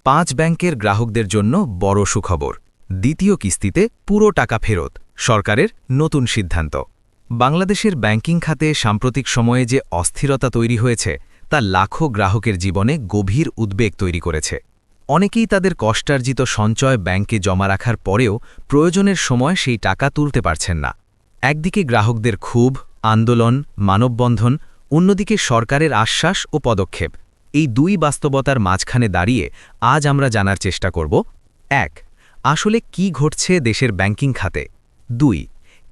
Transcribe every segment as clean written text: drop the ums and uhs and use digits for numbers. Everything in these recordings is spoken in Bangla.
5 ব্যাংকের গ্রাহকদের জন্য বড় সুখবর। দ্বিতীয় কিস্তিতে পুরো টাকা ফেরত, সরকারের নতুন সিদ্ধান্ত। বাংলাদেশের ব্যাংকিং খাতে সাম্প্রতিক সময়ে যে অস্থিরতা তৈরি হয়েছে তা লাখো গ্রাহকের জীবনে গভীর উদ্বেগ তৈরি করেছে। অনেকেই তাদের কষ্টার্জিত সঞ্চয় ব্যাংকে জমা রাখার পরেও প্রয়োজনের সময় সেই টাকা তুলতে পারছেন না। একদিকে গ্রাহকদের ক্ষোভ, আন্দোলন, মানববন্ধন, অন্যদিকে সরকারের আশ্বাস ও পদক্ষেপ। এই দুই বাস্তবতার মাঝখানে দাঁড়িয়ে আজ আমরা জানার চেষ্টা করব: ১. আসলে কি ঘটছে দেশের ব্যাংকিং খাতে? ২.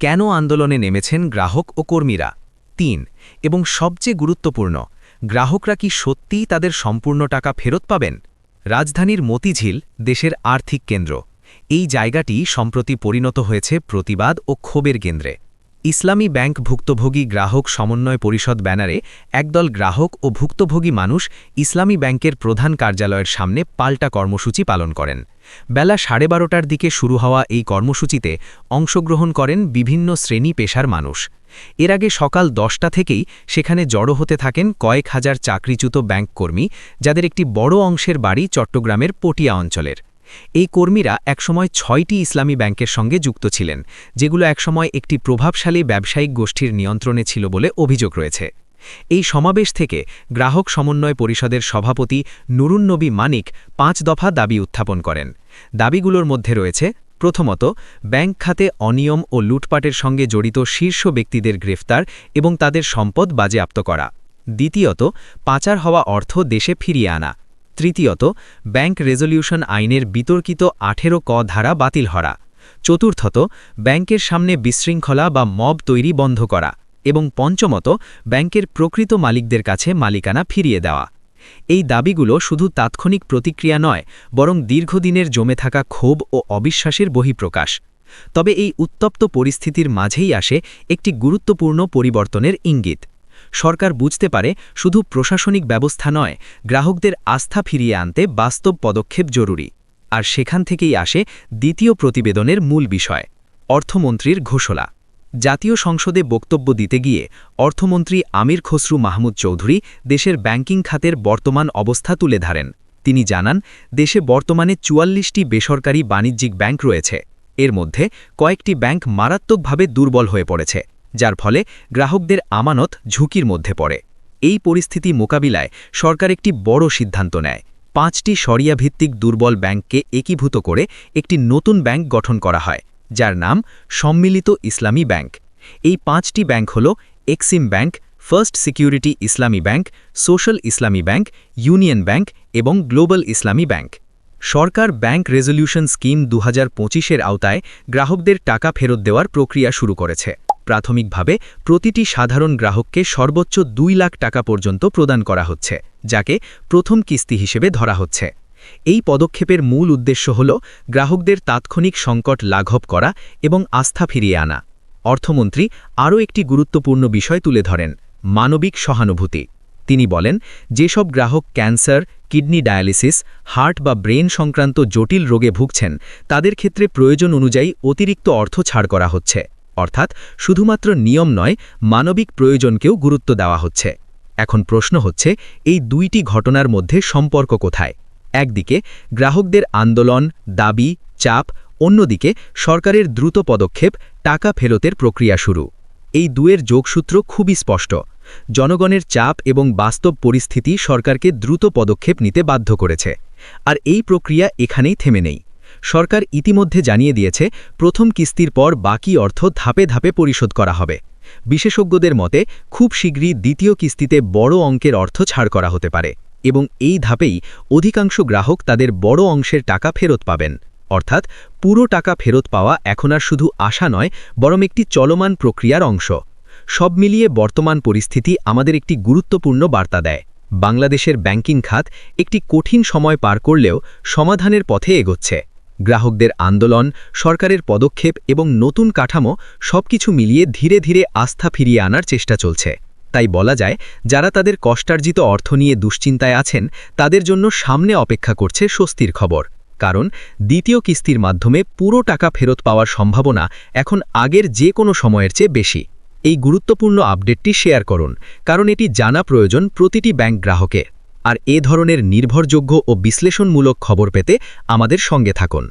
কেন আন্দোলনে নেমেছেন গ্রাহক ও কর্মীরা? ৩. এবং সবচেয়ে গুরুত্বপূর্ণ, গ্রাহকরা কি সত্যিই তাদের সম্পূর্ণ টাকা ফেরত পাবেন? রাজধানীর মতিঝিল দেশের আর্থিক কেন্দ্র। এই জায়গাটি সম্প্রতি পরিণত হয়েছে প্রতিবাদ ও ক্ষোভের কেন্দ্রে। ইসলামী ব্যাংক ভুক্তভোগী গ্রাহক সমন্বয় পরিষদ ব্যানারে একদল গ্রাহক ও ভুক্তভোগী মানুষ ইসলামী ব্যাংকের প্রধান কার্যালয়ের সামনে পাল্টা কর্মসূচি পালন করেন। বেলা 12:30টার দিকে শুরু হওয়া এই কর্মসূচিতে অংশগ্রহণ করেন বিভিন্ন শ্রেণী পেশার মানুষ। এর আগে সকাল 10টা থেকেই সেখানে জড়ো হতে থাকেন কয়েক হাজার চাকরিচ্যুত ব্যাংক কর্মী, যাদের একটি বড় অংশের বাড়ি চট্টগ্রামের পটিয়া অঞ্চলের। এই কর্মীরা একসময় 6টি ইসলামী ব্যাংকের সঙ্গে যুক্ত ছিলেন, যেগুলো একসময় একটি প্রভাবশালী ব্যবসায়িক গোষ্ঠীর নিয়ন্ত্রণে ছিল বলে অভিযোগ রয়েছে। এই সমাবেশ থেকে গ্রাহক সমন্বয় পরিষদের সভাপতি নুরুন নবী মানিক 5 দফা দাবি উত্থাপন করেন। দাবিগুলোর মধ্যে রয়েছে: প্রথমত, ব্যাংক খাতে অনিয়ম ও লুটপাটের সঙ্গে জড়িত শীর্ষ ব্যক্তিদের গ্রেফতার এবং তাদের সম্পদ বাজেয়াপ্ত করা। দ্বিতীয়ত, পাচার হওয়া অর্থ দেশে ফিরিয়ে আনা। তৃতীয়ত, ব্যাংক রেজলিউশন আইনের বিতর্কিত 18 ক ধারা বাতিল করা। চতুর্থত, ব্যাংকের সামনে বিশৃঙ্খলা বা মব তৈরি বন্ধ করা। এবং পঞ্চমত, ব্যাংকের প্রকৃত মালিকদের কাছে মালিকানা ফিরিয়ে দেওয়া। এই দাবিগুলো শুধু তাৎক্ষণিক প্রতিক্রিয়া নয়, বরং দীর্ঘদিনের জমে থাকা ক্ষোভ ও অবিশ্বাসের বহিঃপ্রকাশ। তবে এই উত্তপ্ত পরিস্থিতির মাঝেই আসে একটি গুরুত্বপূর্ণ পরিবর্তনের ইঙ্গিত। সরকার বুঝতে পারে শুধু প্রশাসনিক ব্যবস্থা নয়, গ্রাহকদের আস্থা ফিরিয়ে আনতে বাস্তব পদক্ষেপ জরুরি। আর সেখান থেকেই আসে দ্বিতীয় প্রতিবেদনের মূল বিষয়: অর্থমন্ত্রীর ঘোষণা। জাতীয় সংসদে বক্তব্য দিতে গিয়ে অর্থমন্ত্রী আমির খসরু মাহমুদ চৌধুরী দেশের ব্যাংকিং খাতের বর্তমান অবস্থা তুলে ধরেন। তিনি জানান, দেশে বর্তমানে 44টি বেসরকারি বাণিজ্যিক ব্যাংক রয়েছে। এর মধ্যে কয়েকটি ব্যাংক মারাত্মকভাবে দুর্বল হয়ে পড়েছে, যার ফলে গ্রাহকদের আমানত ঝুঁকির মধ্যে পড়ে। এই পরিস্থিতি মোকাবিলায় সরকার একটি বড় সিদ্ধান্ত নেয়। 5টি শরিয়াভিত্তিক দুর্বল ব্যাংককে একীভূত করে একটি নতুন ব্যাংক গঠন করা হয়, যার নাম সম্মিলিত ইসলামী ব্যাংক। এই 5টি ব্যাংক হল এক্সিম ব্যাংক, ফার্স্ট সিকিউরিটি ইসলামী ব্যাংক, সোশ্যাল ইসলামী ব্যাংক, ইউনিয়ন ব্যাংক এবং গ্লোবাল ইসলামী ব্যাংক। সরকার ব্যাংক রেজলিউশন স্কিম 2025-এর আওতায় গ্রাহকদের টাকা ফেরত দেওয়ার প্রক্রিয়া শুরু করেছে। প্রাথমিকভাবে প্রতিটি সাধারণ গ্রাহককে সর্বোচ্চ 2 লাখ টাকা পর্যন্ত প্রদান করা হচ্ছে, যাকে প্রথম কিস্তি হিসেবে ধরা হচ্ছে। এই পদক্ষেপের মূল উদ্দেশ্য হল গ্রাহকদের তাৎক্ষণিক সংকট লাঘব করা এবং আস্থা ফিরিয়ে আনা। অর্থমন্ত্রী আরও একটি গুরুত্বপূর্ণ বিষয় তুলে ধরেন: মানবিক সহানুভূতি। তিনি বলেন, যেসব গ্রাহক ক্যান্সার, কিডনি ডায়ালিসিস, হার্ট বা ব্রেন সংক্রান্ত জটিল রোগে ভুগছেন, তাদের ক্ষেত্রে প্রয়োজন অনুযায়ী অতিরিক্ত অর্থ ছাড় করা হচ্ছে। অর্থাৎ শুধুমাত্র নিয়ম নয়, মানবিক প্রয়োজনকেও গুরুত্ব দেওয়া হচ্ছে। এখন প্রশ্ন হচ্ছে, এই দুইটি ঘটনার মধ্যে সম্পর্ক কোথায়? একদিকে গ্রাহকদের আন্দোলন, দাবি, চাপ; অন্যদিকে সরকারের দ্রুত পদক্ষেপ, টাকা ফেরতের প্রক্রিয়া শুরু। এই দুয়ের যোগসূত্র খুবই স্পষ্ট। জনগণের চাপ এবং বাস্তব পরিস্থিতি সরকারকে দ্রুত পদক্ষেপ নিতে বাধ্য করেছে। আর এই প্রক্রিয়া এখানেই থেমে নেই। সরকার ইতিমধ্যে জানিয়ে দিয়েছে, প্রথম কিস্তির পর বাকি অর্থ ধাপে ধাপে পরিশোধ করা হবে। বিশেষজ্ঞদের মতে খুব শীঘ্রই দ্বিতীয় কিস্তিতে বড় অঙ্কের অর্থ ছাড় করা হতে পারে, এবং এই ধাপেই অধিকাংশ গ্রাহক তাদের বড় অংশের টাকা ফেরত পাবেন। অর্থাৎ পুরো টাকা ফেরত পাওয়া এখন আর শুধু আশা নয়, বরং একটি চলমান প্রক্রিয়ার অংশ। সব মিলিয়ে বর্তমান পরিস্থিতি আমাদের একটি গুরুত্বপূর্ণ বার্তা দেয়: বাংলাদেশের ব্যাংকিং খাত একটি কঠিন সময় পার করলেও সমাধানের পথে এগোচ্ছে। গ্রাহকদের আন্দোলন, সরকারের পদক্ষেপ এবং নতুন কাঠামো সবকিছু মিলিয়ে ধীরে ধীরে আস্থা ফিরিয়ে আনার চেষ্টা চলছে। তাই বলা যায়, যারা তাদের কষ্টার্জিত অর্থ নিয়ে দুশ্চিন্তায় আছেন, তাদের জন্য সামনে অপেক্ষা করছে স্বস্তির খবর। কারণ দ্বিতীয় কিস্তির মাধ্যমে পুরো টাকা ফেরত পাওয়ার সম্ভাবনা এখন আগের যে কোনো সময়ের চেয়ে বেশি। এই গুরুত্বপূর্ণ আপডেটটি শেয়ার করুন, কারণ এটি জানা প্রয়োজন প্রতিটি ব্যাংক গ্রাহকের। আর এ ধরনের নির্ভরযোগ্য ও বিশ্লেষণমূলক খবর পেতে আমাদের সঙ্গে থাকুন।